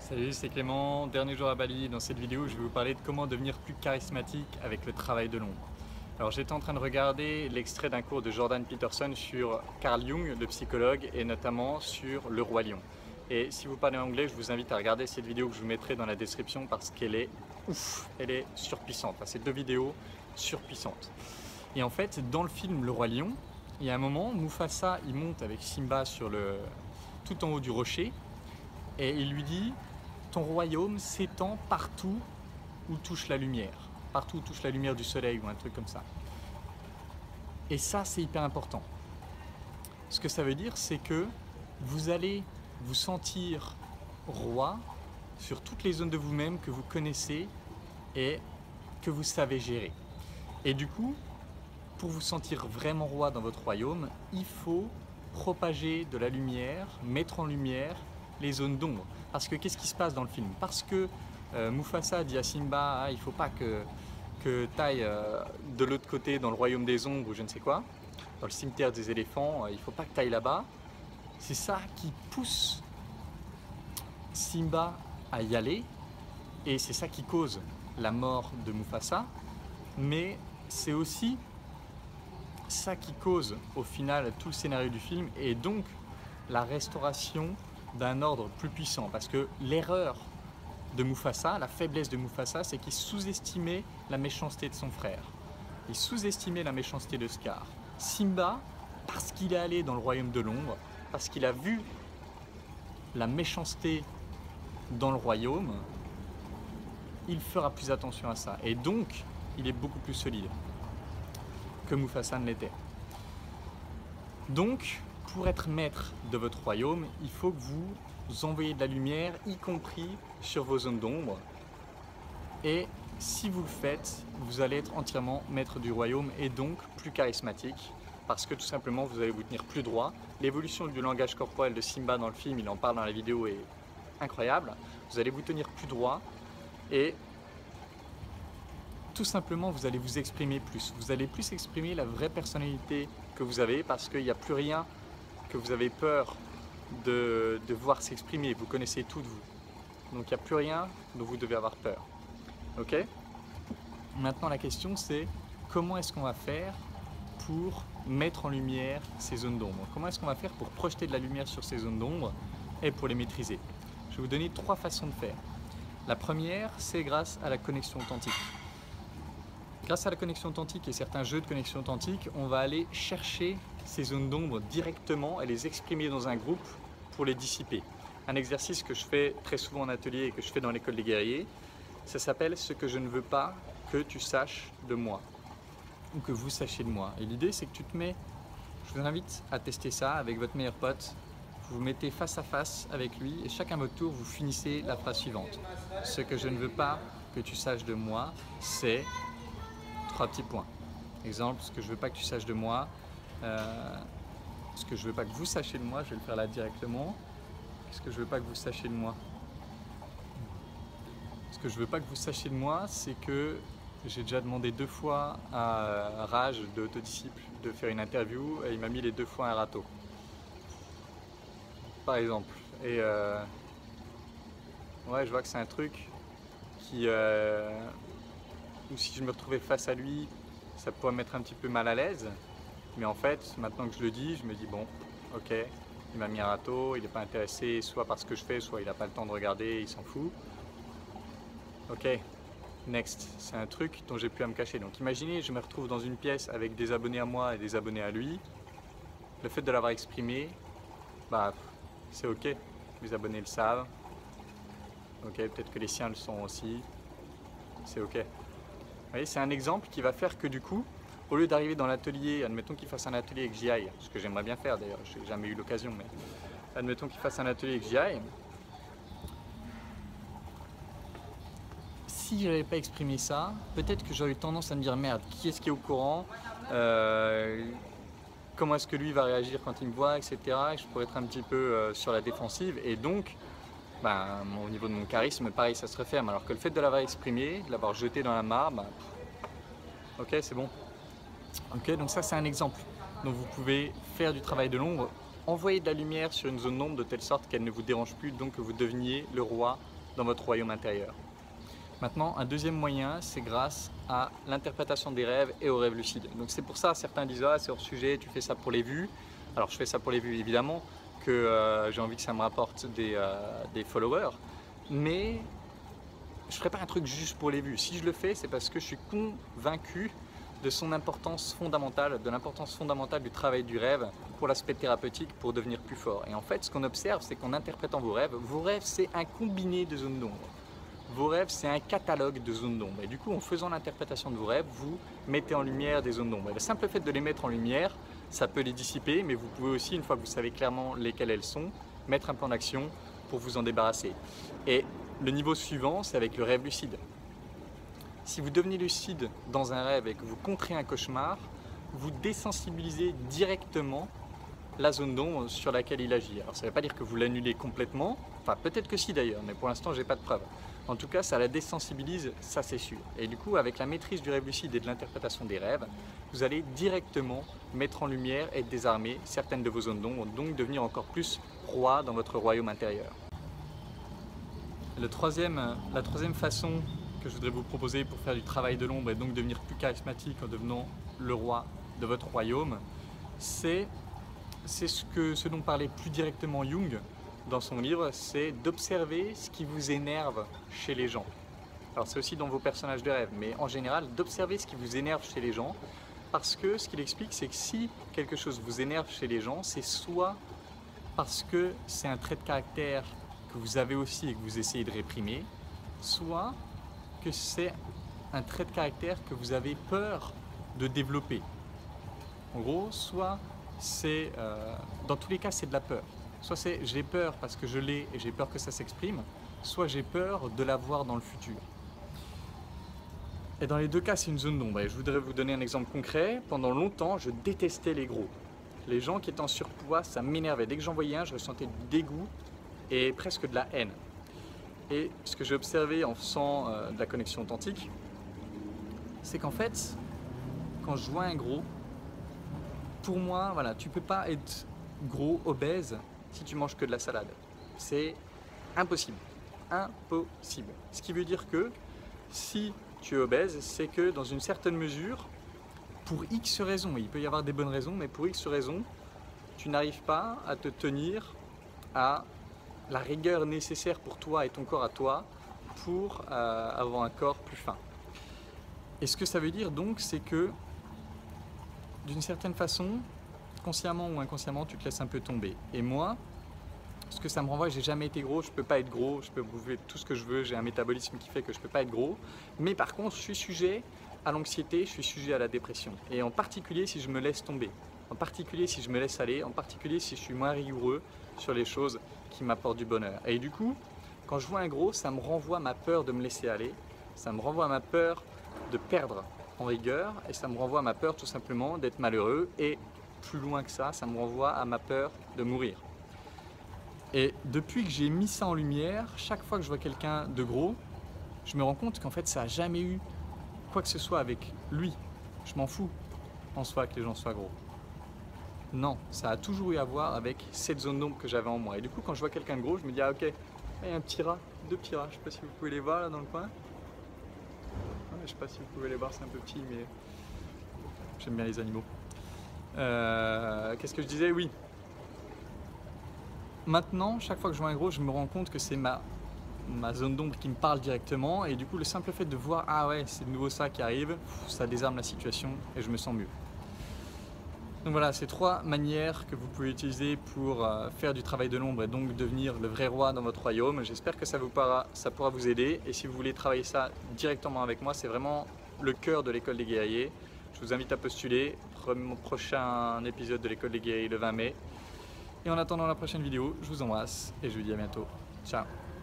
Salut, c'est Clément, dernier jour à Bali. Dans cette vidéo, je vais vous parler de comment devenir plus charismatique avec le travail de l'ombre. Alors j'étais en train de regarder l'extrait d'un cours de Jordan Peterson sur Carl Jung, le psychologue, et notamment sur le roi lion. Et si vous parlez anglais, je vous invite à regarder cette vidéo que je vous mettrai dans la description parce qu'elle est ouf, elle est surpuissante. Enfin, c'est deux vidéos surpuissantes. Et en fait, dans le film Le Roi Lion, il y a un moment, Mufasa, il monte avec Simba tout en haut du rocher et il lui dit: ton royaume s'étend partout où touche la lumière, partout où touche la lumière du soleil ou un truc comme ça. Et ça, c'est hyper important. Ce que ça veut dire, c'est que vous allez vous sentir roi sur toutes les zones de vous-même que vous connaissez et que vous savez gérer. Et du coup, pour vous sentir vraiment roi dans votre royaume, il faut propager de la lumière, mettre en lumière les zones d'ombre. Parce que qu'est-ce qui se passe dans le film? Parce que Mufasa dit à Simba: ah, il ne faut pas que tu ailles de l'autre côté dans le royaume des ombres ou je ne sais quoi, dans le cimetière des éléphants, il ne faut pas que tu ailles là-bas. C'est ça qui pousse Simba à y aller et c'est ça qui cause la mort de Mufasa, mais c'est aussi ça qui cause au final tout le scénario du film et donc la restauration d'un ordre plus puissant. Parce que l'erreur de Mufasa, la faiblesse de Mufasa, c'est qu'il sous-estimait la méchanceté de son frère. Il sous-estimait la méchanceté de Scar. Simba, parce qu'il est allé dans le royaume de l'ombre, parce qu'il a vu la méchanceté dans le royaume, il fera plus attention à ça. Et donc, il est beaucoup plus solide que Mufasa ne l'était. Donc, pour être maître de votre royaume, il faut que vous envoyez de la lumière, y compris sur vos zones d'ombre. Et si vous le faites, vous allez être entièrement maître du royaume et donc plus charismatique, parce que tout simplement, vous allez vous tenir plus droit. L'évolution du langage corporel de Simba dans le film, il en parle dans la vidéo, est incroyable. Vous allez vous tenir plus droit et tout simplement, vous allez vous exprimer plus. Vous allez plus exprimer la vraie personnalité que vous avez parce qu'il n'y a plus rien que vous avez peur de voir s'exprimer. Vous connaissez tout de vous. Donc il n'y a plus rien dont vous devez avoir peur. Ok? Maintenant la question c'est comment est-ce qu'on va faire pour mettre en lumière ces zones d'ombre? Comment est-ce qu'on va faire pour projeter de la lumière sur ces zones d'ombre et pour les maîtriser? Je vais vous donner 3 façons de faire. La première, c'est grâce à la connexion authentique. Grâce à la connexion authentique et certains jeux de connexion authentique, on va aller chercher ces zones d'ombre directement et les exprimer dans un groupe pour les dissiper. Un exercice que je fais très souvent en atelier et que je fais dans l'école des guerriers, ça s'appelle « Ce que je ne veux pas que tu saches de moi » ou que vous sachiez de moi. Et l'idée, c'est que tu te mets, je vous invite à tester ça avec votre meilleur pote, vous vous mettez face à face avec lui et chacun à votre tour, vous finissez la phrase suivante. Ce que je ne veux pas que tu saches de moi, c'est 3 petits points. Exemple, ce que je veux pas que tu saches de moi, ce que je veux pas que vous sachiez de moi, je vais le faire là directement. Ce que je veux pas que vous sachiez de moi. Ce que je veux pas que vous sachiez de moi, c'est que j'ai déjà demandé 2 fois à Raj de Autodisciple de faire une interview et il m'a mis les 2 fois un râteau. Par exemple. Et ouais, je vois que c'est un truc qui ou si je me retrouvais face à lui, ça pourrait me mettre un petit peu mal à l'aise. Mais en fait, maintenant que je le dis, je me dis bon, ok, il m'a mis un râteau, il n'est pas intéressé soit par ce que je fais, soit il n'a pas le temps de regarder, il s'en fout. Ok, next, c'est un truc dont j'ai plus à me cacher. Donc imaginez, je me retrouve dans une pièce avec des abonnés à moi et des abonnés à lui. Le fait de l'avoir exprimé, bah, c'est ok, mes abonnés le savent. Ok, peut-être que les siens le sont aussi, c'est ok. Vous voyez, c'est un exemple qui va faire que du coup, au lieu d'arriver dans l'atelier, admettons qu'il fasse un atelier et que j'y aille, ce que j'aimerais bien faire d'ailleurs, je n'ai jamais eu l'occasion, mais admettons qu'il fasse un atelier et que j'y aille, si je n'avais pas exprimé ça, peut-être que j'aurais eu tendance à me dire merde, qui est-ce qui est au courant, comment est-ce que lui va réagir quand il me voit, etc. Et je pourrais être un petit peu sur la défensive et donc ben, au niveau de mon charisme, pareil, ça se referme. Alors que le fait de l'avoir exprimé, de l'avoir jeté dans la mare, ben, ok, c'est bon. Ok, donc ça c'est un exemple. Donc vous pouvez faire du travail de l'ombre, envoyer de la lumière sur une zone d'ombre de telle sorte qu'elle ne vous dérange plus, donc que vous deveniez le roi dans votre royaume intérieur. Maintenant, un deuxième moyen, c'est grâce à l'interprétation des rêves et aux rêves lucides. Donc c'est pour ça, certains disent « Ah, c'est hors sujet, tu fais ça pour les vues ». Alors je fais ça pour les vues, évidemment, que j'ai envie que ça me rapporte des followers, mais je ne ferai pas un truc juste pour les vues. Si je le fais, c'est parce que je suis convaincu de son importance fondamentale, de l'importance fondamentale du travail du rêve pour l'aspect thérapeutique, pour devenir plus fort. Et en fait, ce qu'on observe, c'est qu'en interprétant vos rêves, c'est un combiné de zones d'ombre. Vos rêves, c'est un catalogue de zones d'ombre. Et du coup, en faisant l'interprétation de vos rêves, vous mettez en lumière des zones d'ombre. Et le simple fait de les mettre en lumière, ça peut les dissiper, mais vous pouvez aussi, une fois que vous savez clairement lesquelles elles sont, mettre un plan d'action pour vous en débarrasser. Et le niveau suivant, c'est avec le rêve lucide. Si vous devenez lucide dans un rêve et que vous contrez un cauchemar, vous désensibilisez directement la zone d'ombre sur laquelle il agit. Alors ça ne veut pas dire que vous l'annulez complètement, enfin peut-être que si d'ailleurs, mais pour l'instant j'ai pas de preuve. En tout cas, ça la désensibilise, ça c'est sûr. Et du coup, avec la maîtrise du rêve lucide et de l'interprétation des rêves, vous allez directement mettre en lumière et désarmer certaines de vos zones d'ombre, donc devenir encore plus roi dans votre royaume intérieur. La troisième façon que je voudrais vous proposer pour faire du travail de l'ombre et donc devenir plus charismatique en devenant le roi de votre royaume, c'est ce dont parlait plus directement Jung dans son livre, c'est d'observer ce qui vous énerve chez les gens. Alors c'est aussi dans vos personnages de rêve, mais en général, d'observer ce qui vous énerve chez les gens, parce que ce qu'il explique, c'est que si quelque chose vous énerve chez les gens, c'est soit parce que c'est un trait de caractère que vous avez aussi et que vous essayez de réprimer, soit que c'est un trait de caractère que vous avez peur de développer. En gros, soit c'est, dans tous les cas, c'est de la peur. Soit c'est j'ai peur parce que je l'ai et j'ai peur que ça s'exprime, soit j'ai peur de l'avoir dans le futur. Et dans les deux cas, c'est une zone d'ombre. Et je voudrais vous donner un exemple concret. Pendant longtemps, je détestais les gros. Les gens qui étaient en surpoids, ça m'énervait. Dès que j'en voyais un, je ressentais du dégoût et presque de la haine. Et ce que j'ai observé en faisant de la connexion authentique, c'est qu'en fait, quand je vois un gros, pour moi, voilà, tu peux pas être gros, obèse, si tu manges que de la salade. C'est impossible. Impossible. Ce qui veut dire que si tu es obèse, c'est que dans une certaine mesure, pour X raisons, il peut y avoir des bonnes raisons, mais pour X raisons, tu n'arrives pas à te tenir à la rigueur nécessaire pour toi et ton corps à toi pour avoir un corps plus fin. Et ce que ça veut dire donc, c'est que d'une certaine façon, consciemment ou inconsciemment, tu te laisses un peu tomber. Et moi, ce que ça me renvoie, j'ai jamais été gros, je peux pas être gros, je peux bouffer tout ce que je veux, j'ai un métabolisme qui fait que je peux pas être gros. Mais par contre, je suis sujet à l'anxiété, je suis sujet à la dépression. Et en particulier si je me laisse tomber, en particulier si je me laisse aller, en particulier si je suis moins rigoureux sur les choses qui m'apportent du bonheur. Et du coup, quand je vois un gros, ça me renvoie à ma peur de me laisser aller, ça me renvoie à ma peur de perdre en rigueur, et ça me renvoie à ma peur tout simplement d'être malheureux, et plus loin que ça, ça me renvoie à ma peur de mourir. Et depuis que j'ai mis ça en lumière, chaque fois que je vois quelqu'un de gros, je me rends compte qu'en fait ça n'a jamais eu quoi que ce soit avec lui. Je m'en fous en soi que les gens soient gros. Non, ça a toujours eu à voir avec cette zone d'ombre que j'avais en moi. Et du coup, quand je vois quelqu'un de gros, je me dis ah ok, il y a un petit rat, deux petits rats, je sais pas si vous pouvez les voir là dans le coin. Je sais pas si vous pouvez les voir, c'est un peu petit, mais j'aime bien les animaux. Qu'est-ce que je disais? Oui. Maintenant, chaque fois que je vois un gros, je me rends compte que c'est ma zone d'ombre qui me parle directement. Et du coup, le simple fait de voir, ah ouais, c'est de nouveau ça qui arrive, ça désarme la situation et je me sens mieux. Donc voilà, c'est 3 manières que vous pouvez utiliser pour faire du travail de l'ombre et donc devenir le vrai roi dans votre royaume. J'espère que ça pourra vous aider. Et si vous voulez travailler ça directement avec moi, c'est vraiment le cœur de l'école des guerriers. Je vous invite à postuler pour mon prochain épisode de l'école des guerriers le 20 mai. Et en attendant la prochaine vidéo, je vous embrasse et je vous dis à bientôt. Ciao!